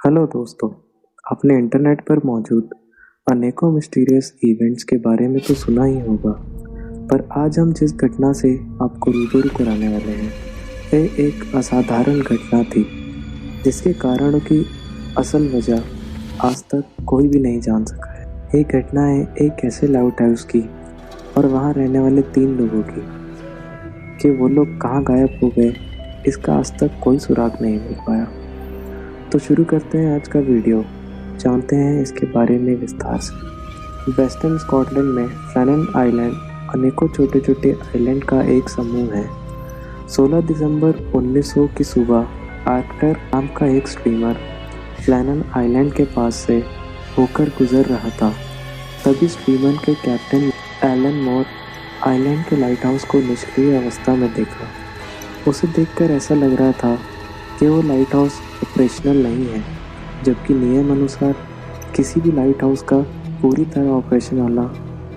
Hello दोस्तों। आपने internet पर मौजूद अनेकों मिस्टीरियस इवेंट्स के बारे में तो सुना ही होगा, पर आज हम जिस घटना से आपको रूबरू कराने वाले हैं वह एक असाधारण घटना थी जिसके कारणों की असल वजह आज तक कोई भी नहीं जान सका है। ये घटना है एक ऐसे लाइट हाउस की और वहाँ रहने वाले 3 लोगों की कि वो लोग कहाँ गायब हो गए, इसका आज तक कोई सुराग नहीं मिल पाया। तो शुरू करते हैं आज का वीडियो, जानते हैं इसके बारे में विस्तार से। वेस्टर्न स्कॉटलैंड में फ्लैनन आइलैंड अनेकों छोटे छोटे आइलैंड का एक समूह है। 16 दिसंबर 1900 की सुबह आर्टर नाम का एक स्टीमर फ्लैनन आइलैंड के पास से होकर गुजर रहा था। तभी स्टीमर के कैप्टन एलन मोर आइलैंड के लाइट हाउस को निष्क्रिय अवस्था में देखा। उसे देखकर ऐसा लग रहा था कि वो लाइट हाउस ऑपरेशनल नहीं है, जबकि नियम अनुसार किसी भी लाइट हाउस का पूरी तरह ऑपरेशन होना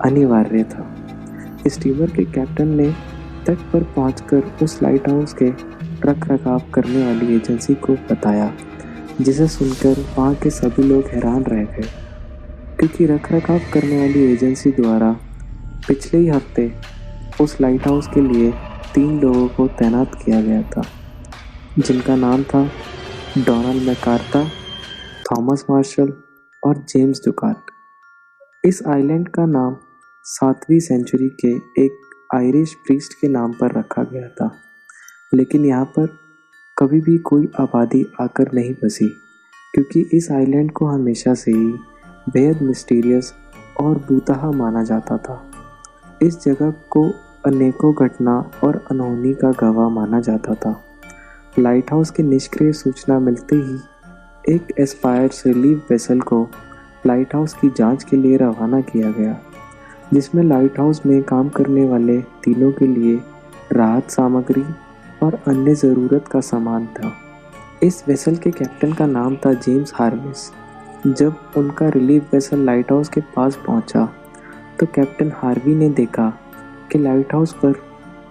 अनिवार्य था। स्टीमर के कैप्टन ने तट पर पहुंचकर उस लाइट हाउस के रख रखाव करने वाली एजेंसी को बताया, जिसे सुनकर वहां के सभी लोग हैरान रह गए, क्योंकि रख रखाव करने वाली एजेंसी द्वारा पिछले ही हफ्ते उस लाइट हाउस के लिए 3 लोगों को तैनात किया गया था, जिनका नाम था डोनाल्ड मैकार्था, थॉमस मार्शल और जेम्स डुकाट। इस आइलैंड का नाम 7वीं सेंचुरी के एक आयरिश प्रीस्ट के नाम पर रखा गया था, लेकिन यहाँ पर कभी भी कोई आबादी आकर नहीं बसी, क्योंकि इस आइलैंड को हमेशा से ही बेहद मिस्टीरियस और भूतहा माना जाता था। इस जगह को अनेकों घटना और अनहोनी का गवाह माना जाता था। लाइट हाउस की निष्क्रिय सूचना मिलते ही एक एस्पायर रिलीफ वेसल को लाइट हाउस की जांच के लिए रवाना किया गया, जिसमें लाइट हाउस में काम करने वाले तीनों के लिए राहत सामग्री और अन्य ज़रूरत का सामान था। इस वेसल के कैप्टन का नाम था जेम्स हार्विस। जब उनका रिलीफ वेसल लाइट हाउस के पास पहुंचा तो कैप्टन हार्वी ने देखा कि लाइट हाउस पर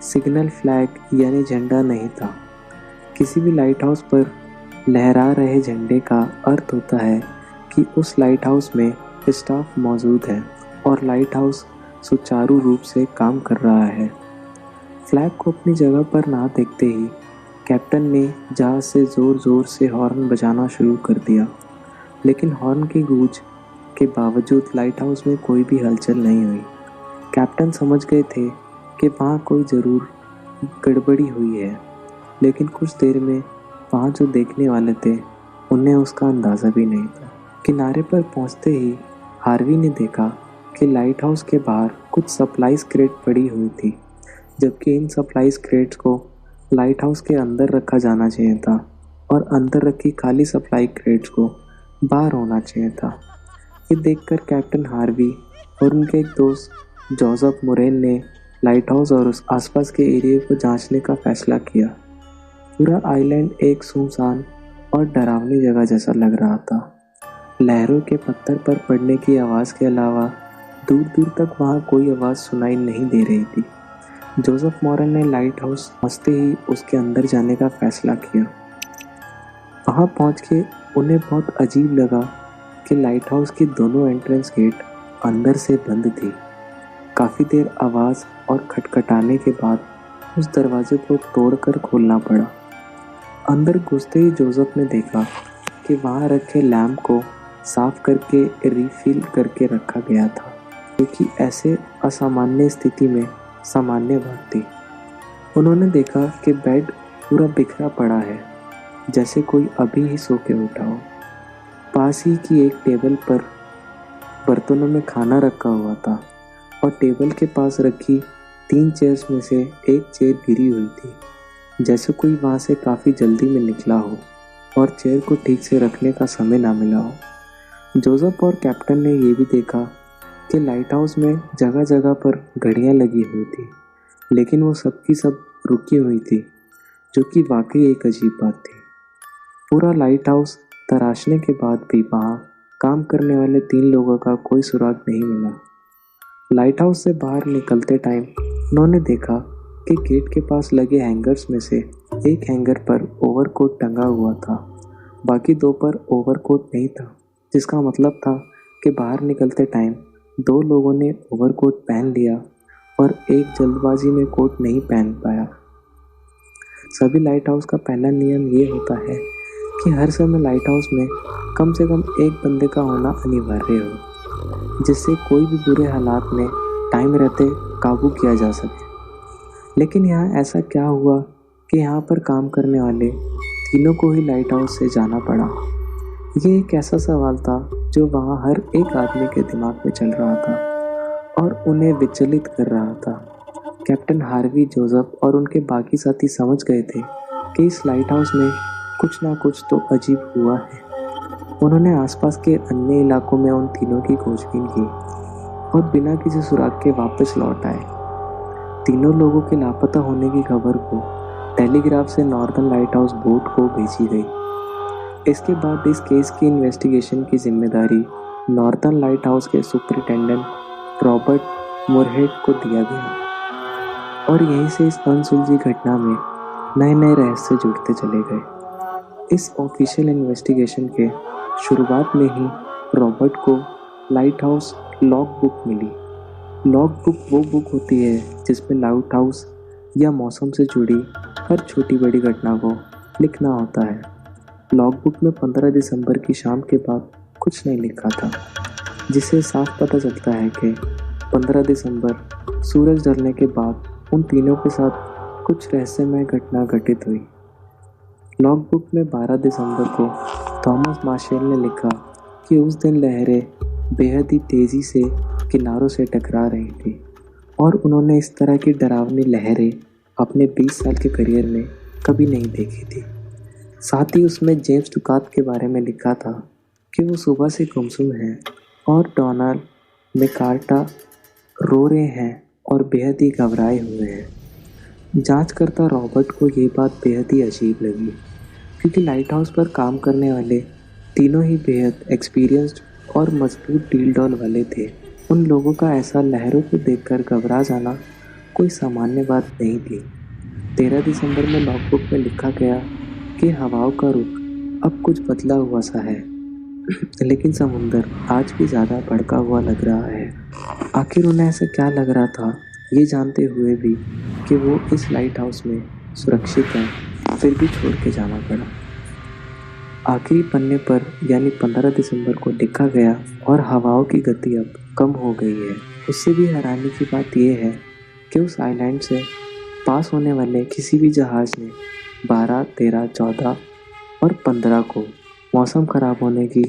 सिग्नल फ्लैग यानी झंडा नहीं था। किसी भी लाइट हाउस पर लहरा रहे झंडे का अर्थ होता है कि उस लाइट हाउस में स्टाफ मौजूद है और लाइट हाउस सुचारू रूप से काम कर रहा है। फ्लैग को अपनी जगह पर ना देखते ही कैप्टन ने जहाज से ज़ोर ज़ोर से हॉर्न बजाना शुरू कर दिया, लेकिन हॉर्न की गूंज के बावजूद लाइट हाउस में कोई भी हलचल नहीं हुई। कैप्टन समझ गए थे कि वहाँ कोई ज़रूर गड़बड़ी हुई है, लेकिन कुछ देर में वहाँ जो देखने वाले थे उन्हें उसका अंदाज़ा भी नहीं था। किनारे पर पहुँचते ही हार्वी ने देखा कि लाइट हाउस के बाहर कुछ सप्लाईज क्रेट पड़ी हुई थी, जबकि इन सप्लाईज क्रेट्स को लाइट हाउस के अंदर रखा जाना चाहिए था और अंदर रखी खाली सप्लाई क्रेट्स को बाहर होना चाहिए था। ये देखकर कैप्टन हार्वी और उनके एक दोस्त जोसेफ मोरेन ने लाइट हाउस और उस आसपास के एरिया को जांचने का फैसला किया। पूरा आइलैंड एक सुनसान और डरावनी जगह जैसा लग रहा था। लहरों के पत्थर पर पड़ने की आवाज़ के अलावा दूर दूर तक वहाँ कोई आवाज़ सुनाई नहीं दे रही थी। जोसेफ मॉरन ने लाइट हाउस पहुँचते ही उसके अंदर जाने का फैसला किया। वहाँ पहुँच के उन्हें बहुत अजीब लगा कि लाइट हाउस की दोनों एंट्रेंस गेट अंदर से बंद थी। काफ़ी देर आवाज़ और खटखटाने के बाद उस दरवाजे को तोड़कर खोलना पड़ा। अंदर घुसते ही जोसेफ ने देखा कि वहाँ रखे लैंप को साफ करके रिफिल करके रखा गया था, क्योंकि ऐसे असामान्य स्थिति में सामान्य बात थी। उन्होंने देखा कि बेड पूरा बिखरा पड़ा है, जैसे कोई अभी ही सो के उठा हो। पास ही की एक टेबल पर बर्तनों में खाना रखा हुआ था और टेबल के पास रखी 3 चेयर्स में से एक चेयर गिरी हुई थी, जैसे कोई वहाँ से काफ़ी जल्दी में निकला हो और चेयर को ठीक से रखने का समय ना मिला हो। जोसेफ और कैप्टन ने ये भी देखा कि लाइट हाउस में जगह जगह पर घड़ियाँ लगी हुई थी, लेकिन वो सब की सब रुकी हुई थी, जो कि वाकई एक अजीब बात थी। पूरा लाइट हाउस तराशने के बाद भी वहाँ काम करने वाले 3 लोगों का कोई सुराग नहीं मिला। लाइट हाउस से बाहर निकलते टाइम उन्होंने देखा कि गेट के पास लगे हैंगर्स में से एक हैंगर पर ओवरकोट टंगा हुआ था, बाकी दो पर ओवरकोट नहीं था, जिसका मतलब था कि बाहर निकलते टाइम दो लोगों ने ओवरकोट पहन लिया और एक जल्दबाजी में कोट नहीं पहन पाया। सभी लाइट हाउस का पहला नियम ये होता है कि हर समय लाइट हाउस में कम से कम एक बंदे का होना अनिवार्य हो, जिससे कोई भी बुरे हालात में टाइम रहते काबू किया जा सके। लेकिन यहाँ ऐसा क्या हुआ कि यहाँ पर काम करने वाले तीनों को ही लाइट हाउस से जाना पड़ा। ये एक ऐसा सवाल था जो वहाँ हर एक आदमी के दिमाग में चल रहा था और उन्हें विचलित कर रहा था। कैप्टन हार्वी जोसेफ और उनके बाकी साथी समझ गए थे कि इस लाइट हाउस में कुछ ना कुछ तो अजीब हुआ है। उन्होंने आसपास के अन्य इलाकों में उन तीनों की खोजबीन की और बिना किसी सुराग के वापस लौट आए। तीनों लोगों के लापता होने की खबर को टेलीग्राफ से नॉर्दर्न लाइट हाउस बोर्ड को भेजी गई। इसके बाद इस केस की इन्वेस्टिगेशन की जिम्मेदारी नॉर्दर्न लाइट हाउस के सुपरिटेंडेंट रॉबर्ट मोरहेड को दिया गया और यहीं से इस अनसुलझी घटना में नए नए रहस्य जुड़ते चले गए। इस ऑफिशियल इन्वेस्टिगेशन के शुरुआत में ही रॉबर्ट को लाइट हाउस लॉग बुक मिली। लॉग बुक वो बुक होती है जिसमें लाइट हाउस या मौसम से जुड़ी हर छोटी बड़ी घटना को लिखना होता है। लॉग बुक में 15 दिसंबर की शाम के बाद कुछ नहीं लिखा था, जिससे साफ पता चलता है कि 15 दिसंबर सूरज ढलने के बाद उन तीनों के साथ कुछ रहस्यमय घटना घटित हुई। लॉग बुक में 12 दिसंबर को थॉमस मार्शल ने लिखा कि उस दिन लहरें बेहद ही तेज़ी से किनारों से टकरा रही थी और उन्होंने इस तरह की डरावनी लहरें अपने 20 साल के करियर में कभी नहीं देखी थी। साथ ही उसमें जेम्स टुकात के बारे में लिखा था कि वो सुबह से गुमसुम हैं और डोनाल्ड मैकार्टा रो रहे हैं और बेहद ही घबराए हुए हैं। जांचकर्ता रॉबर्ट को ये बात बेहद ही अजीब लगी, क्योंकि लाइट हाउस पर काम करने वाले तीनों ही बेहद एक्सपीरियंस्ड और मजबूत डील डॉल वाले थे। उन लोगों का ऐसा लहरों को देखकर घबरा जाना कोई सामान्य बात नहीं थी। 13 दिसंबर में लॉगबुक में लिखा गया कि हवाओं का रुख अब कुछ बदला हुआ सा है, लेकिन समुंदर आज भी ज़्यादा भड़का हुआ लग रहा है। आखिर उन्हें ऐसा क्या लग रहा था, ये जानते हुए भी कि वो इस लाइट हाउस में सुरक्षित है, फिर भी छोड़ के जाना पड़ा। आखिरी पन्ने पर यानी 15 दिसंबर को लिखा गया और हवाओं की गति अब कम हो गई है। उससे भी हैरानी की बात यह है कि उस आइलैंड से पास होने वाले किसी भी जहाज़ ने 12, 13, 14 और 15 को मौसम खराब होने की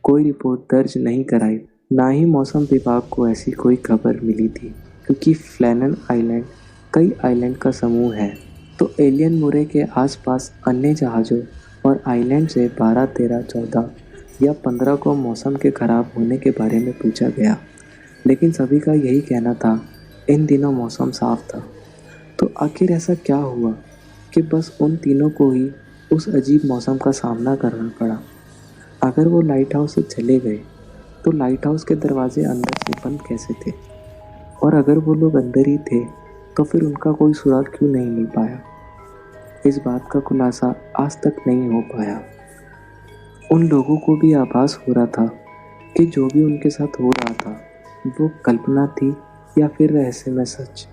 कोई रिपोर्ट दर्ज नहीं कराई। ना ही मौसम विभाग को ऐसी कोई खबर मिली थी, क्योंकि फ्लैनन आइलैंड कई आइलैंड का समूह है, तो एलियन मुरे के आसपास अन्य जहाज़ों और आइलैंड से 12, 13, 14 या 15 को मौसम के ख़राब होने के बारे में पूछा गया, लेकिन सभी का यही कहना था इन दिनों मौसम साफ था। तो आखिर ऐसा क्या हुआ कि बस उन तीनों को ही उस अजीब मौसम का सामना करना पड़ा। अगर वो लाइट हाउस से चले गए तो लाइट हाउस के दरवाजे अंदर से बंद कैसे थे, और अगर वो लोग अंदर ही थे तो फिर उनका कोई सुराग क्यों नहीं मिल पाया। इस बात का खुलासा आज तक नहीं हो पाया। उन लोगों को भी आभास हो रहा था कि जो भी उनके साथ हो रहा था वो कल्पना थी या फिर रहस्यमय सच।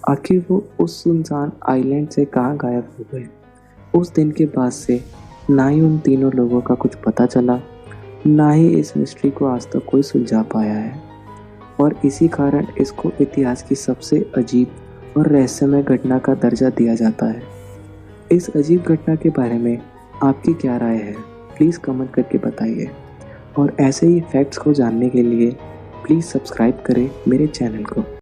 आखिर वो उस सुनसान आइलैंड से कहाँ गायब हो गए। उस दिन के बाद से ना ही उन तीनों लोगों का कुछ पता चला, ना ही इस मिस्ट्री को आज तक कोई सुलझा पाया है, और इसी कारण इसको इतिहास की सबसे अजीब और रहस्यमय घटना का दर्जा दिया जाता है। इस अजीब घटना के बारे में आपकी क्या राय है, प्लीज़ कमेंट करके बताइए, और ऐसे ही फैक्ट्स को जानने के लिए प्लीज़ सब्सक्राइब करें मेरे चैनल को।